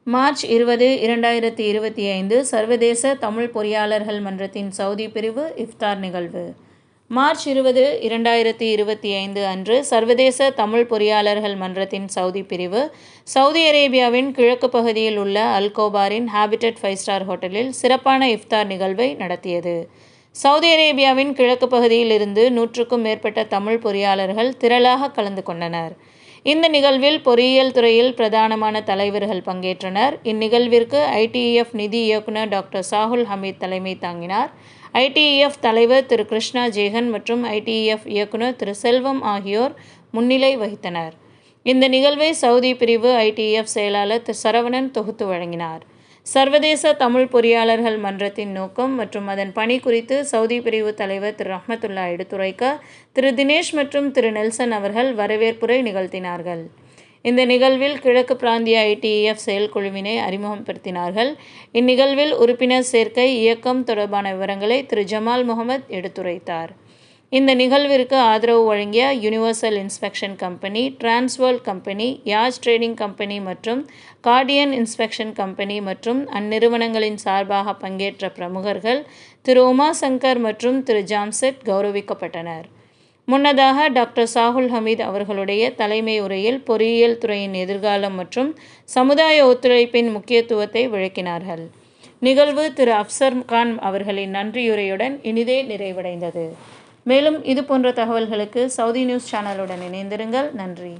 March 20, 2025 சர்வதேச தமிழ் பொறியாளர்கள் மன்றத்தின் சவுதி பிரிவு இஃப்தார் நிகழ்வு. மார்ச் 20, 2025 அன்று சர்வதேச தமிழ் பொறியாளர்கள் மன்றத்தின் சவுதி பிரிவு சவுதி அரேபியாவின் கிழக்கு பகுதியில் உள்ள அல்கோபாரின் ஹாபிடட் 5-ஸ்டார் ஹோட்டலில் சிறப்பான இஃப்தார் நிகழ்வை நடத்தியது. சவுதி அரேபியாவின் கிழக்கு பகுதியில் இருந்து 100க்கும் மேற்பட்ட தமிழ் பொறியாளர்கள் திரளாக கலந்து கொண்டனர். இந்த நிகழ்வில் பொறியியல் துறையில் பிரதானமான தலைவர்கள் பங்கேற்றனர். இந்நிகழ்விற்கு ஐடிஇஎஃப் நிதி இயக்குனர் டாக்டர் சாகுல் ஹமீத் தலைமை தாங்கினார். ஐடிஇஎஃப் தலைவர் திரு கிருஷ்ணா ஜேகன் மற்றும் ஐடிஇஎஃப் இயக்குனர் திரு செல்வம் ஆகியோர் முன்னிலை வகித்தனர். இந்த நிகழ்வை சவுதி பிரிவு ஐடிஇஎஃப் செயலாளர் திரு சரவணன் தொகுத்து வழங்கினார். சர்வதேச தமிழ் பொறியாளர்கள் மன்றத்தின் நோக்கம் மற்றும் அதன் பணி குறித்து சவுதி பிரிவு தலைவர் திரு ரஹ்மத்துல்லா எடுத்துரைக்க, திரு தினேஷ் மற்றும் திரு நெல்சன் அவர்கள் வரவேற்புரை நிகழ்த்தினார்கள். இந்த நிகழ்வில் கிழக்கு பிராந்திய ஐடிஇஎஃப் செயற்குழுவினை அறிமுகப்படுத்தினார்கள். இந்நிகழ்வில் உறுப்பினர் சேர்க்கை இயக்கம் தொடர்பான விவரங்களை திரு ஜமால் முகமது எடுத்துரைத்தார். இந்த நிகழ்விற்கு ஆதரவு வழங்கிய Universal Inspection Company, Transworld Company, யாஜ் ட்ரேடிங் கம்பெனி மற்றும் கார்டியன் இன்ஸ்பெக்ஷன் கம்பெனி மற்றும் அந்நிறுவனங்களின் சார்பாக பங்கேற்ற பிரமுகர்கள் திரு உமாசங்கர் மற்றும் திரு ஜாம்செட் கௌரவிக்கப்பட்டனர். முன்னதாக டாக்டர் சாகுல் ஹமீத் அவர்களுடைய தலைமை உரையில் பொறியியல் துறையின் எதிர்காலம் மற்றும் சமுதாய ஒத்துழைப்பின் முக்கியத்துவத்தை விளக்கினார்கள். நிகழ்வு திரு அப்சர் கான் அவர்களின் நன்றியுரையுடன் இனிதே நிறைவடைந்தது. மேலும் இது போன்ற தகவல்களுக்கு சவுதி நியூஸ் சேனலுடன் இணைந்திருங்கள். நன்றி.